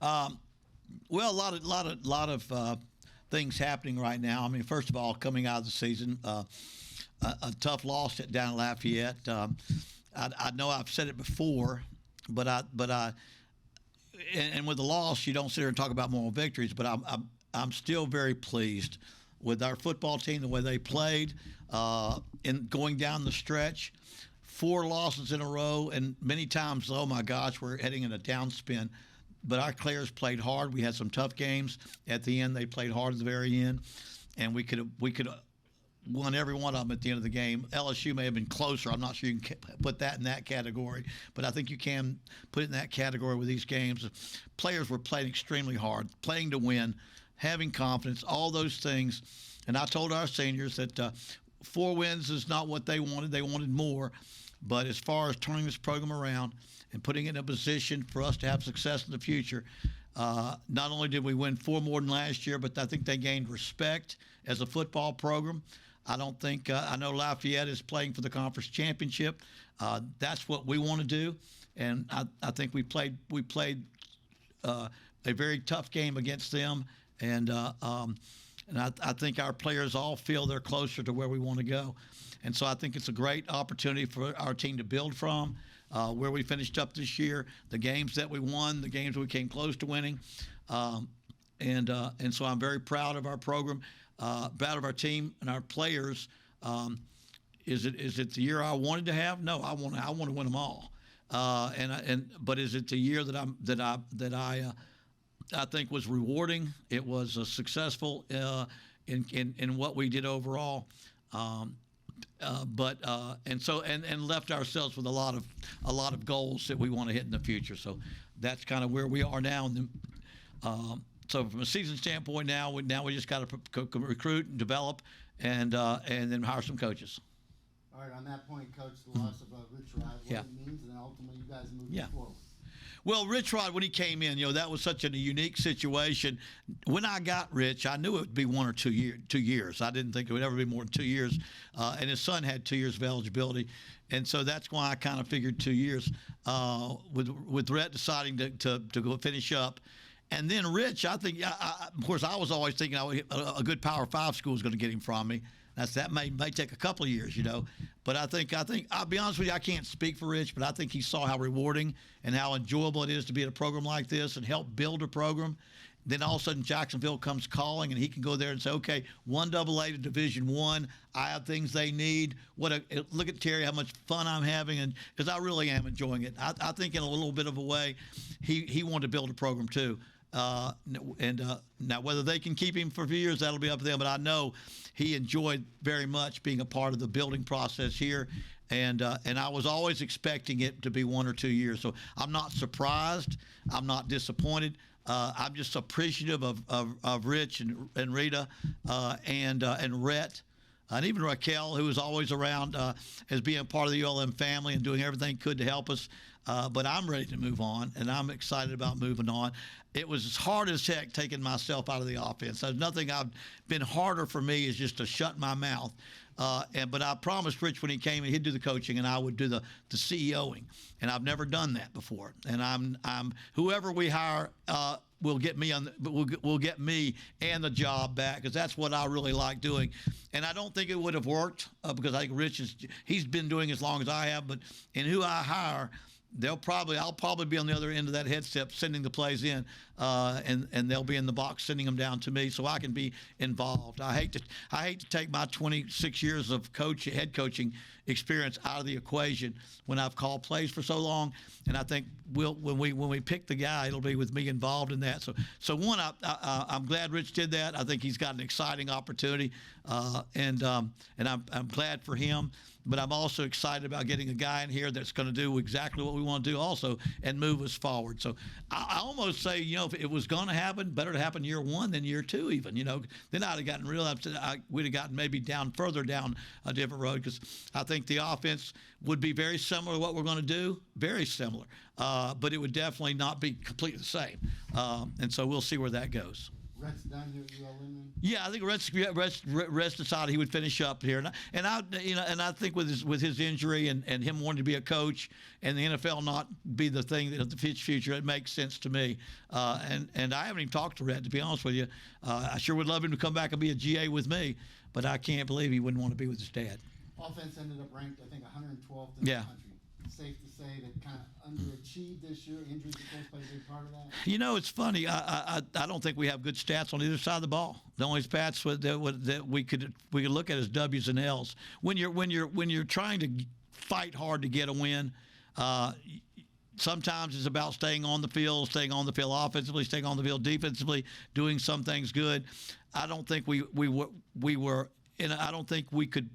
Well, a lot of things happening right now. I mean, first of all, coming out of the season, a tough loss down in Lafayette. I know I've said it before, and with the loss, you don't sit here and talk about moral victories. But I'm still very pleased with our football team, the way they played, in going down the stretch. 4 losses in a row, and many times, oh my gosh, we're heading in a downspin. But our players played hard. We had some tough games at the end. They played hard at the very end, and we could have won every one of them at the end of the game. LSU may have been closer. I'm not sure you can put that in that category, but I think you can put it in that category with these games. Players were playing extremely hard, playing to win, having confidence, all those things. And I told our seniors that 4 wins is not what they wanted. They wanted more. But as far as turning this program around and putting it in a position for us to have success in the future, not only did we win 4 more than last year, but I think they gained respect as a football program. I don't think I know Lafayette is playing for the conference championship. That's what we want to do, and I think we played a very tough game against them, and I think our players all feel they're closer to where we want to go. And so I think it's a great opportunity for our team to build from where we finished up this year, the games that we won, the games we came close to winning. And so I'm very proud of our program, proud of our team and our players. Is it the year I wanted to have? No, I want to win them all. But is it the year that I think was rewarding? It was successful in what we did overall. And left ourselves with a lot of goals that we want to hit in the future. So that's kind of where we are now. So from a season standpoint, now we just got to recruit and develop, and then hire some coaches. All right. On that point, Coach, the loss of Rich Rod, what it means, and then ultimately you guys moving forward. Well, Rich Rod, when he came in, that was such a unique situation. When I got Rich, I knew it would be 1 or 2 years. I didn't think it would ever be more than 2 years. And his son had 2 years of eligibility. And so that's why I kind of figured 2 years with Rhett deciding to go finish up. And then Rich, I think, of course, I was always thinking a good Power 5 school was going to get him from me. That may take a couple of years, But I think I'll be honest with you, I can't speak for Rich, but I think he saw how rewarding and how enjoyable it is to be at a program like this and help build a program. Then all of a sudden Jacksonville comes calling, and he can go there and say, okay, 1AA to Division I, I have things they need. Look at Terry, how much fun I'm having, and because I really am enjoying it. I think in a little bit of a way, he wanted to build a program too. Now whether they can keep him for a few years, that'll be up to them. But I know he enjoyed very much being a part of the building process here, and I was always expecting it to be 1 or 2 years. So I'm not surprised. I'm not disappointed. I'm just appreciative of Rich and Rita and Rhett. And even Raquel, who was always around as being a part of the ULM family and doing everything he could to help us. But I'm ready to move on, and I'm excited about moving on. It was as hard as heck taking myself out of the offense. There's nothing I've been harder for me is just to shut my mouth. But I promised Rich when he came, he'd do the coaching, and I would do the CEOing. And I've never done that before. And I'm whoever we hire will get me will get me and the job back, because that's what I really like doing. And I don't think it would have worked because I think Rich he's been doing as long as I have. But in who I hire, I'll probably be on the other end of that headset sending the plays in, and they'll be in the box sending them down to me so I can be involved. I hate to take my 26 years of head coaching experience out of the equation when I've called plays for so long. And I think when we pick the guy, it'll be with me involved in that. So one, I'm glad Rich did that. I think he's got an exciting opportunity, and I'm glad for him. But I'm also excited about getting a guy in here that's going to do exactly what we want to do also and move us forward. So I almost say, if it was going to happen, better to happen year 1 than year 2 even, Then I'd have gotten real upset. We'd have gotten maybe further down a different road, because I think the offense would be very similar to what we're going to do, very similar. But it would definitely not be completely the same. And so we'll see where that goes. Rhett's done here at UL Linden? Yeah, I think Rhett's decided he would finish up here, and I think with his injury and him wanting to be a coach and the NFL not be the thing that the future, it makes sense to me. And I haven't even talked to Rhett, to be honest with you. I sure would love him to come back and be a GA with me, but I can't believe he wouldn't want to be with his dad. Offense ended up ranked, I think, 112th in the country. Safe to say that kind of underachieved this year. Injuries, of course, play a big part of that. You know, it's funny. I don't think we have good stats on either side of the ball. The only stats that we could look at is W's and L's. When you're trying to fight hard to get a win, sometimes it's about staying on the field offensively, staying on the field defensively, doing some things good. I don't think we were, and I don't think we could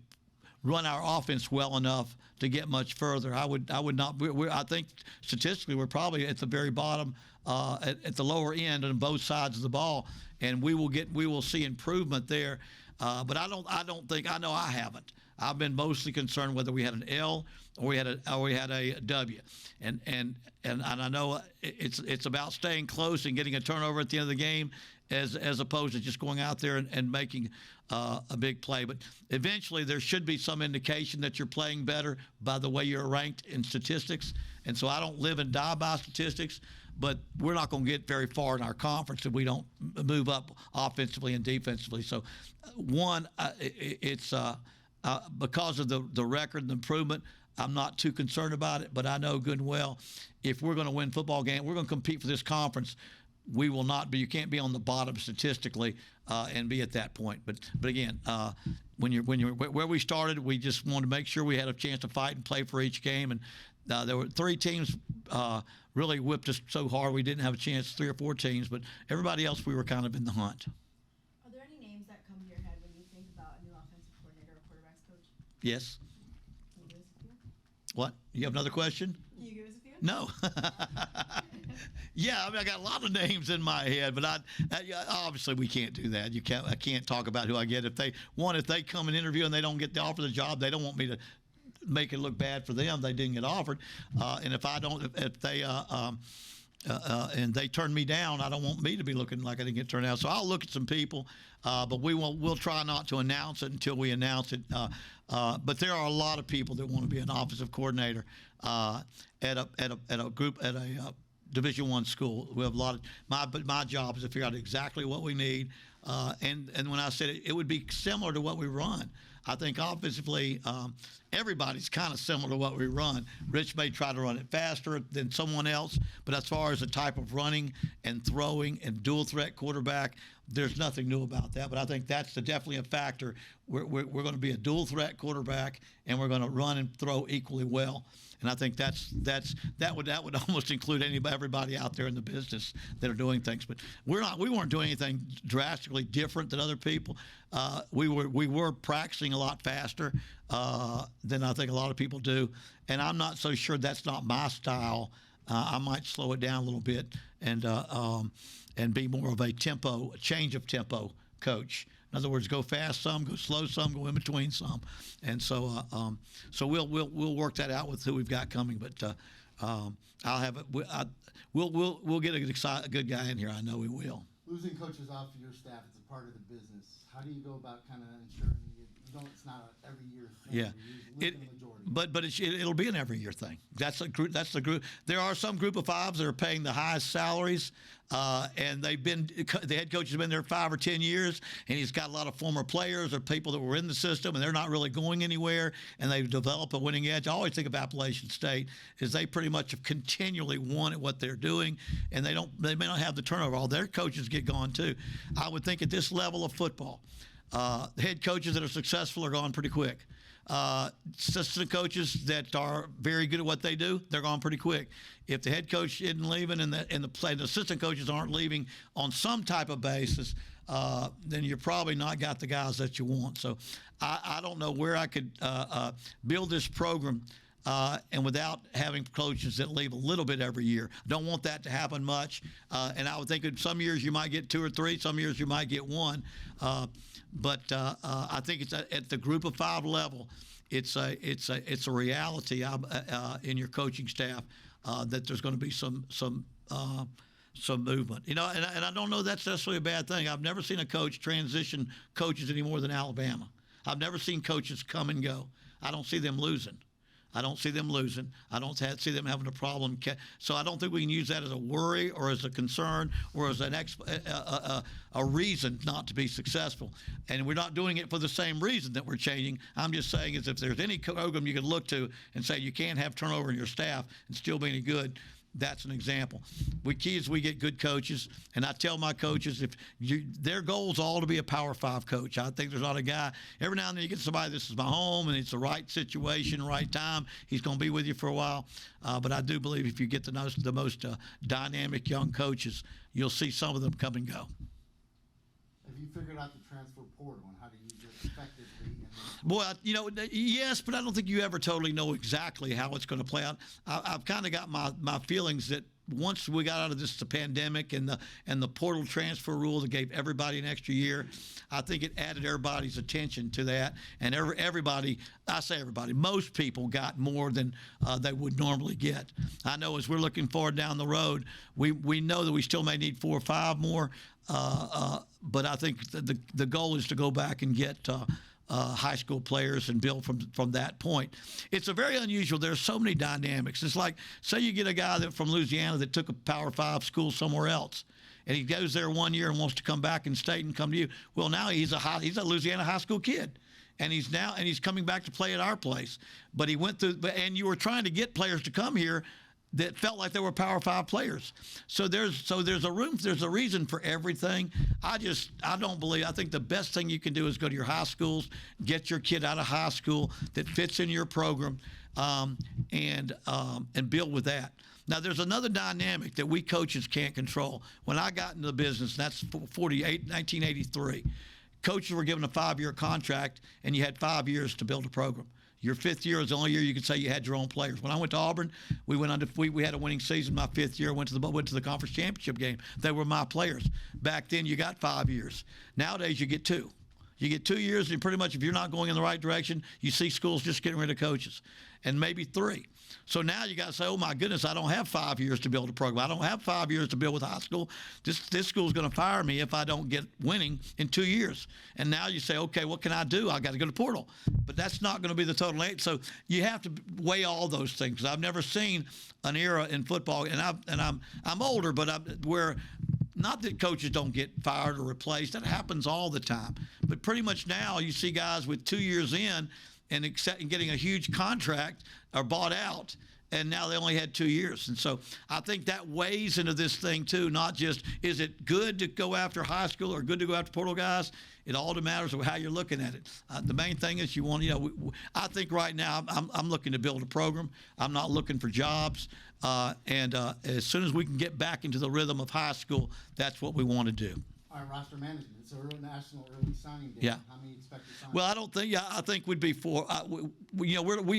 run our offense well enough to get much further. I would not. I think statistically we're probably at the very bottom, at the lower end on both sides of the ball, and we will see improvement there. But I don't think I know I haven't. I've been mostly concerned whether we had an L or we had a W, and I know it's about staying close and getting a turnover at the end of the game, as opposed to just going out there and making a big play. But eventually there should be some indication that you're playing better by the way you're ranked in statistics. And so I don't live and die by statistics, but we're not going to get very far in our conference if we don't move up offensively and defensively. So it's because of the record and the improvement, I'm not too concerned about it, but I know good and well if we're going to win football game, we're going to compete for this conference. We will not be. You can't be on the bottom statistically and be at that point. But again, when you're where we started, we just wanted to make sure we had a chance to fight and play for each game. And there were 3 teams really whipped us so hard we didn't have a chance. 3 or 4 teams, but everybody else we were kind of in the hunt. Are there any names that come to your head when you think about a new offensive coordinator or quarterbacks coach? Yes. Can you give us a few? What? You have another question? Can you give us a few? No. Yeah, I mean, I got a lot of names in my head, but obviously we can't do that. I can't talk about who I get. If they come and interview and they don't get the offer of the job, they don't want me to make it look bad for them. They didn't get offered, and and they turn me down, I don't want me to be looking like I didn't get turned out. So I'll look at some people, but we'll try not to announce it until we announce it. But there are a lot of people that want to be an offensive coordinator at a Division I school. We have a lot of my job is to figure out exactly what we need. And when I said it would be similar to what we run. I think offensively, everybody's kind of similar to what we run. Rich may try to run it faster than someone else, but as far as the type of running and throwing and dual threat quarterback, there's nothing new about that. But I think that's definitely a factor. We're going to be a dual threat quarterback, and we're going to run and throw equally well. And I think that would almost include everybody out there in the business that are doing things. But we weren't doing anything drastically different than other people. We were practicing a lot faster than I think a lot of people do. And I'm not so sure that's not my style. I might slow it down a little bit and be more of a change of tempo coach. In other words, go fast some, go slow some, go in between some, and so we'll work that out with who we've got coming. But I'll have it. We'll get a good guy in here. I know we will. Losing coaches off of your staff is a part of the business. How do you go about kind of ensuring it's not an every year thing? Yeah, but it'll be an every year thing. That's the group. There are some group of fives that are paying the highest salaries, and the head coach has been there 5 or 10 years, and he's got a lot of former players or people that were in the system, and they're not really going anywhere, and they've developed a winning edge. I always think of Appalachian State is they pretty much have continually won at what they're doing, and they may not have the turnover. All their coaches get gone too. I would think at this level of football, the head coaches that are successful are gone pretty quick. Assistant coaches that are very good at what they do, they're gone pretty quick. If the head coach isn't leaving and the assistant coaches aren't leaving on some type of basis, then you're probably not got the guys that you want. So I don't know where I could build this program and without having coaches that leave a little bit every year. I don't want that to happen much. And I would think in some years you might get 2 or 3, some years you might get 1. But I think it's at the group of 5 level. It's a reality in your coaching staff that there's going to be some some movement. And I don't know that's necessarily a bad thing. I've never seen a coach transition coaches any more than Alabama. I've never seen coaches come and go. I don't see them losing. I don't see see them having a problem. So I don't think we can use that as a worry or as a concern or as a reason not to be successful. And we're not doing it for the same reason that we're changing. I'm just saying is if there's any program you can look to and say you can't have turnover in your staff and still be any good, that's an example. We get good coaches, and I tell my coaches their goal is all to be a Power 5 coach. I think there's not a guy. Every now and then you get somebody, this is my home, and it's the right situation, right time. He's going to be with you for a while. But I do believe if you get the most dynamic young coaches, you'll see some of them come and go. Have you figured out the transfer portal and how to use it effectively? Boy, yes, but I don't think you ever totally know exactly how it's going to play out. I've kind of got my feelings that once we got out of the pandemic and the portal transfer rule that gave everybody an extra year, I think it added everybody's attention to that. And everybody, most people got more than they would normally get. I know as we're looking forward down the road, we know that we still may need 4 or 5 more, but I think the goal is to go back and get high school players and build from that point. It's a very unusual. There's so many dynamics. It's like, say you get a guy from Louisiana that took a Power 5 school somewhere else, and he goes there 1 year and wants to come back in state and come to you. Well, now he's a Louisiana high school kid, and he's coming back to play at our place. But he went through, and you were trying to get players to come here that felt like they were Power 5 players. So there's a reason for everything. I think the best thing you can do is go to your high schools, get your kid out of high school that fits in your program, and build with that. Now, there's another dynamic that we coaches can't control. When I got into the business, that's 1983, coaches were given a 5-year contract, and you had 5 years to build a program. Your 5th year is the only year you could say you had your own players. When I went to Auburn, we had a winning season. My 5th year, went to the conference championship game. They were my players. Back then, you got 5 years. Nowadays, you get 2. You get 2 years, and pretty much if you're not going in the right direction, you see schools just getting rid of coaches, and maybe 3. So now you got to say, oh, my goodness, I don't have 5 years to build a program. I don't have 5 years to build with high school. This school's going to fire me if I don't get winning in 2 years. And now you say, okay, what can I do? I got to go to portal. But that's not going to be the total eight. So you have to weigh all those things. I've never seen an era in football, and I'm older, but where not that coaches don't get fired or replaced. That happens all the time. But pretty much now you see guys with 2 years in and getting a huge contract are bought out, and now they only had 2 years. And so I think that weighs into this thing too, not just is it good to go after high school or good to go after portal guys. It all matters of how you're looking at it. The main thing is you want, I think right now I'm looking to build a program. I'm not looking for jobs. And as soon as we can get back into the rhythm of high school, that's what we want to do. All right, roster management. It's a real national early signing day. Yeah. How many expect to sign? Well, I think we'd be for. We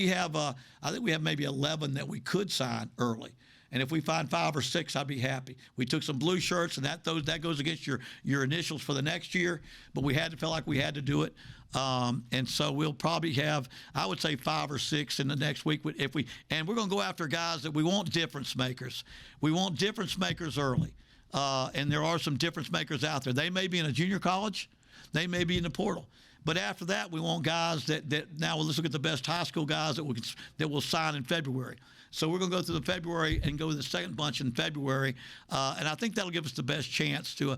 have. I think we have maybe 11 that we could sign early, and if we find 5 or 6, I'd be happy. We took some blue shirts, and that goes against your initials for the next year, but we felt like we had to do it, and so we'll probably have, I would say, 5 or 6 in the next week and we're going to go after guys that we want difference makers. We want difference makers early. And there are some difference makers out there. They may be in a junior college. They may be in the portal. But after that, we want guys that now let's look at the best high school guys that will sign in February. So we're going to go through the February and go to the second bunch in February. And I think that'll give us the best chance to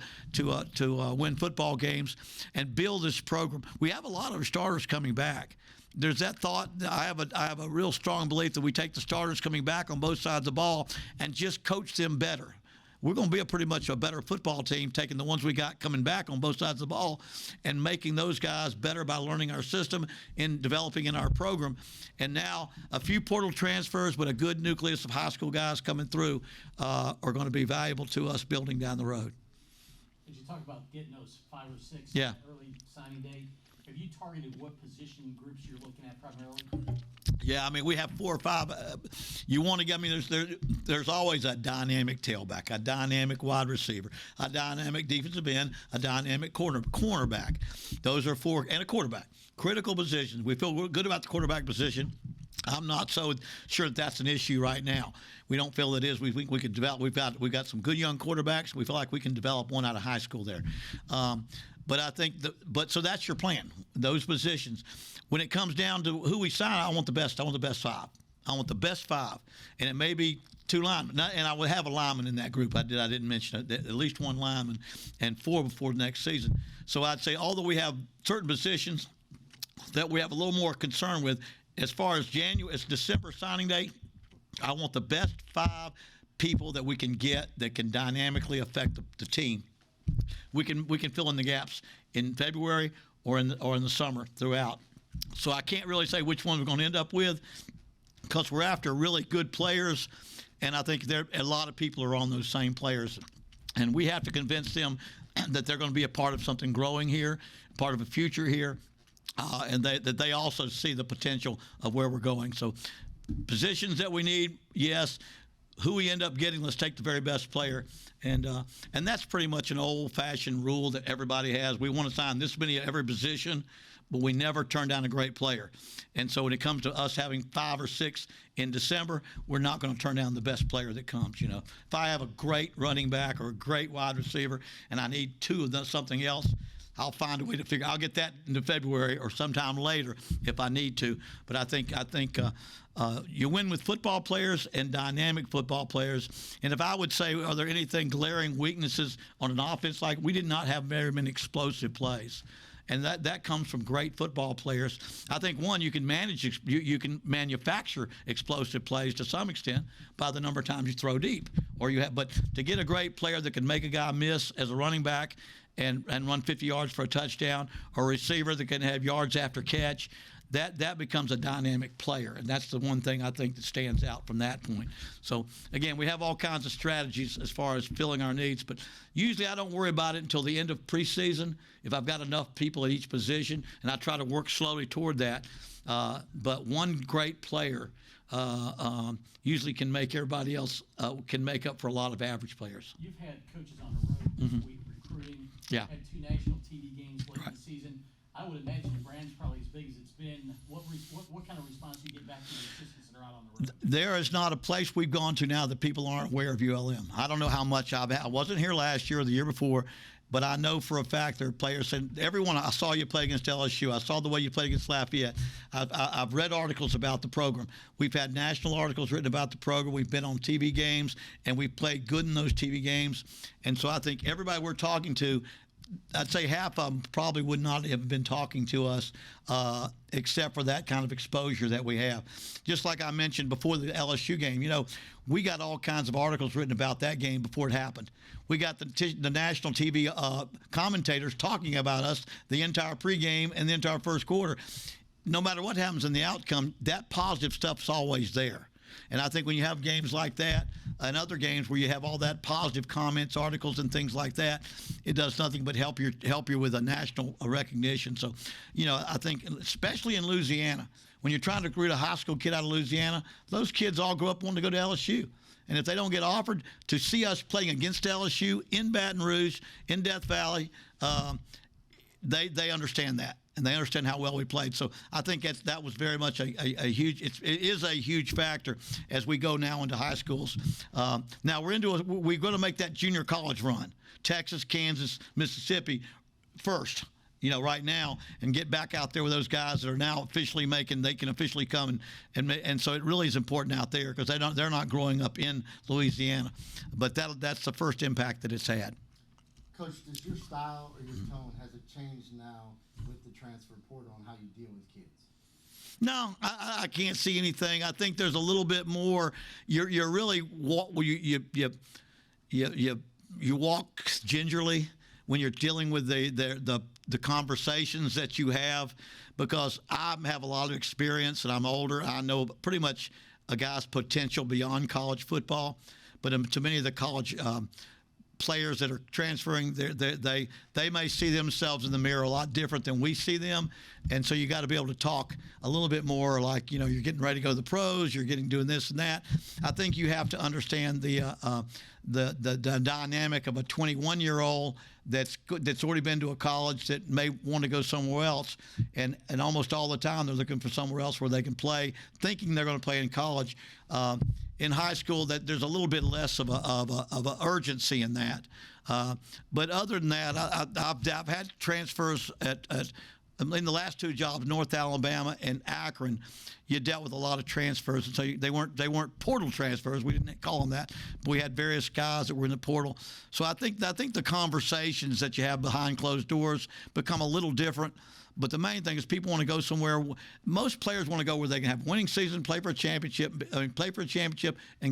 win football games and build this program. We have a lot of starters coming back. There's that thought. I have a real strong belief that we take the starters coming back on both sides of the ball and just coach them better. We're going to be pretty much a better football team, taking the ones we got coming back on both sides of the ball and making those guys better by learning our system and developing in our program. And now a few portal transfers, but a good nucleus of high school guys coming through are going to be valuable to us building down the road. As you talk about getting those 5 or 6 early signing day, have you targeted what position groups you're looking at primarily? Yeah, I mean, we have 4 or 5. You want to get, I mean, there's always a dynamic tailback, a dynamic wide receiver, a dynamic defensive end, a dynamic cornerback. Those are 4, and a quarterback. Critical positions. We feel good about the quarterback position. I'm not so sure that that's an issue right now. We don't feel it is. We think we could develop. We've got some good young quarterbacks. We feel like we can develop one out of high school there. But I think so that's your plan. Those positions. When it comes down to who we sign, I want the best. I want the best five. I want the best five, and it may be 2 linemen. And I would have a lineman in that group. I didn't mention it. At least 1 lineman and 4 before the next season. So I'd say although we have certain positions that we have a little more concern with, as far as it's December signing day, I want the best 5 people that we can get that can dynamically affect the team. We can fill in the gaps in February or in the summer throughout. So I can't really say which one we're going to end up with because we're after really good players, and I think a lot of people are on those same players, and we have to convince them that they're going to be a part of something growing here, part of a future here, and that they also see the potential of where we're going. So positions that we need, yes. Who we end up getting, let's take the very best player. And that's pretty much an old-fashioned rule that everybody has. We want to sign this many at every position, but we never turn down a great player. And so when it comes to us having 5 or 6 in December, we're not going to turn down the best player that comes. If I have a great running back or a great wide receiver and I need 2 of something else, I'll find a way to figure. I'll get that into February or sometime later if I need to. But I think you win with football players and dynamic football players. And if I would say, are there anything glaring weaknesses on an offense? Like we did not have very many explosive plays. And that comes from great football players. I think, one, you can manufacture explosive plays to some extent by the number of times you throw deep. But to get a great player that can make a guy miss as a running back and run 50 yards for a touchdown, or a receiver that can have yards after catch, that becomes a dynamic player. And that's the one thing I think that stands out from that point. So, again, we have all kinds of strategies as far as filling our needs, but usually I don't worry about it until the end of preseason if I've got enough people at each position, and I try to work slowly toward that. But one great player usually can make everybody else can make up for a lot of average players. You've had coaches on the road this week recruiting. Yeah. Had 2 national TV games late in the season. I would imagine the brand's probably as big as it's been. What kind of response do you get back from the assistants that are out on the road? There is not a place we've gone to now that people aren't aware of ULM. I don't know how much I wasn't here last year or the year before, but I know for a fact there are players saying, everyone, I saw you play against LSU. I saw the way you played against Lafayette. I've read articles about the program. We've had national articles written about the program. We've been on TV games, and we've played good in those TV games. And so I think everybody we're talking to, I'd say half of them probably would not have been talking to us except for that kind of exposure that we have. Just like I mentioned before the LSU game, we got all kinds of articles written about that game before it happened. We got the national TV commentators talking about us the entire pregame and the entire first quarter. No matter what happens in the outcome, that positive stuff's always there. And I think when you have games like that and other games where you have all that positive comments, articles, and things like that, it does nothing but help you with a national recognition. So, I think especially in Louisiana, when you're trying to recruit a high school kid out of Louisiana, those kids all grow up wanting to go to LSU. And if they don't get offered to see us playing against LSU in Baton Rouge, in Death Valley, they understand that. And they understand how well we played. So I think that was very much a huge. It is a huge factor as we go now into high schools. Now we're going to make that junior college run, Texas, Kansas, Mississippi, first. Right now, and get back out there with those guys that are now officially they can officially come and so it really is important out there because they're not growing up in Louisiana, but that's the first impact that it's had. Coach, does your style or your tone, has it changed now with the transfer portal on how you deal with kids? No, I can't see anything. I think there's a little bit more. You're really you walk gingerly when you're dealing with the conversations that you have, because I have a lot of experience and I'm older. I know pretty much a guy's potential beyond college football, but to many of the college players that are transferring, they may see themselves in the mirror a lot different than we see them, and so you got to be able to talk a little bit more like you're getting ready to go to the pros, you're doing this and that. I think you have to understand the dynamic of a 21-year-old that's already been to a college that may want to go somewhere else, and almost all the time they're looking for somewhere else where they can play, thinking they're going to play in college. In high school, that there's a little bit less of a urgency in that. But other than that, I've had transfers in the last two jobs, North Alabama and Akron. You dealt with a lot of transfers, and so they weren't portal transfers. We didn't call them that. But we had various guys that were in the portal. So I think the conversations that you have behind closed doors become a little different. But the main thing is people want to go somewhere. Most players want to go where they can have a winning season, play for a championship, and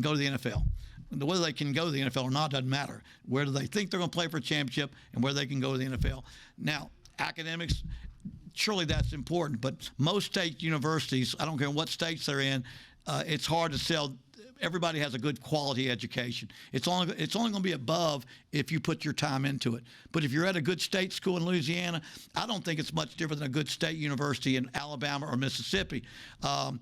go to the NFL. Whether they can go to the NFL or not doesn't matter. Where do they think they're going to play for a championship, and where they can go to the NFL. Now, academics, surely that's important, but most state universities, I don't care what states they're in, it's hard to sell. Everybody has a good quality education. It's only going to be above if you put your time into it. But if you're at a good state school in Louisiana, I don't think it's much different than a good state university in Alabama or Mississippi. And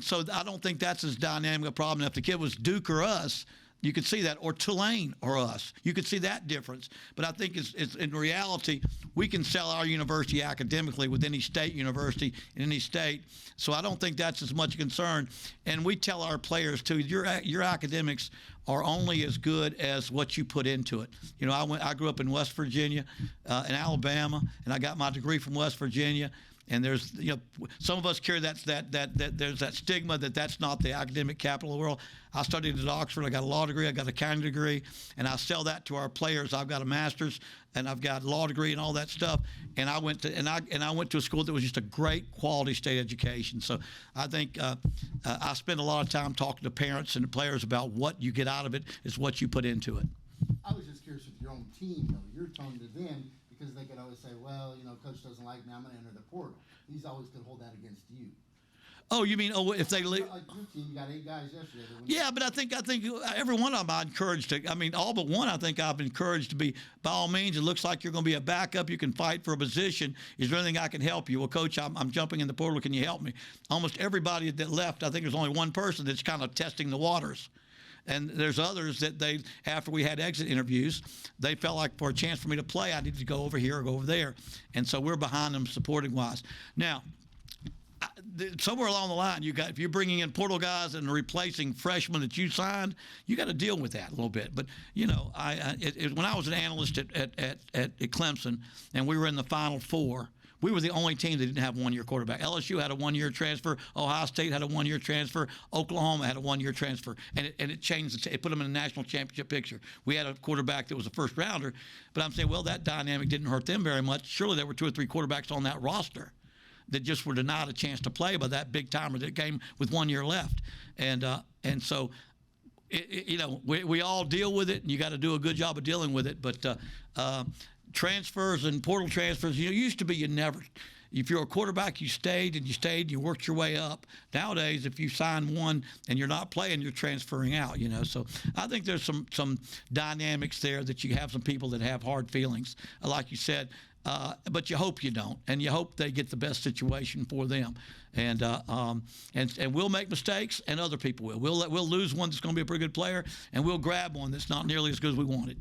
so I don't think that's as dynamic a problem. If the kid was Duke or us, you could see that, or Tulane or us. You could see that difference. But I think it's in reality, we can sell our university academically with any state university in any state. So I don't think that's as much a concern. And we tell our players too, your academics are only as good as what you put into it. You know, I grew up in West Virginia, in Alabama, and I got my degree from West Virginia. And there's, some of us carry that there's that stigma that that's not the academic capital of the world. I studied at Oxford. I got a law degree. I got a accounting degree, and I sell that to our players. I've got a master's, and I've got a law degree and all that stuff. And I went to a school that was just a great quality state education. So I think I spend a lot of time talking to parents and players about what you get out of it is what you put into it. I was just curious with your own team, though. You're talking to them because they could always say, well, coach doesn't like me, I'm going to enter the portal. These always could hold that against you. Oh, you mean, if they leave? Like your team, you got 8 guys yesterday. Yeah, but I think every one of them I encouraged to. I mean, all but one I think I've encouraged to be, by all means, it looks like you're going to be a backup. You can fight for a position. Is there anything I can help you? Well, coach, I'm jumping in the portal. Can you help me? Almost everybody that left, I think there's only one person that's kind of testing the waters. And there's others that after we had exit interviews, they felt like for a chance for me to play, I needed to go over here or go over there. And so we're behind them supporting wise. Now, somewhere along the line, if you're bringing in portal guys and replacing freshmen that you signed, you got to deal with that a little bit. But when I was an analyst at Clemson and we were in the Final Four, we were the only team that didn't have a one-year quarterback. LSU had a one-year transfer. Ohio State had a one-year transfer. Oklahoma had a one-year transfer. And it changed. It put them in a national championship picture. We had a quarterback that was a first-rounder. But I'm saying, well, that dynamic didn't hurt them very much. Surely there were 2 or 3 quarterbacks on that roster that just were denied a chance to play by that big-timer that came with 1 year left. And so, we all deal with it, and you got to do a good job of dealing with it. But transfers and portal transfers, used to be if you're a quarterback, you stayed, you worked your way up. Nowadays, if you sign one and you're not playing, you're transferring out, So I think there's some dynamics there that you have some people that have hard feelings, like you said, but you hope you don't, and you hope they get the best situation for them. And we'll make mistakes, and other people will. We'll lose one that's going to be a pretty good player, and we'll grab one that's not nearly as good as we wanted.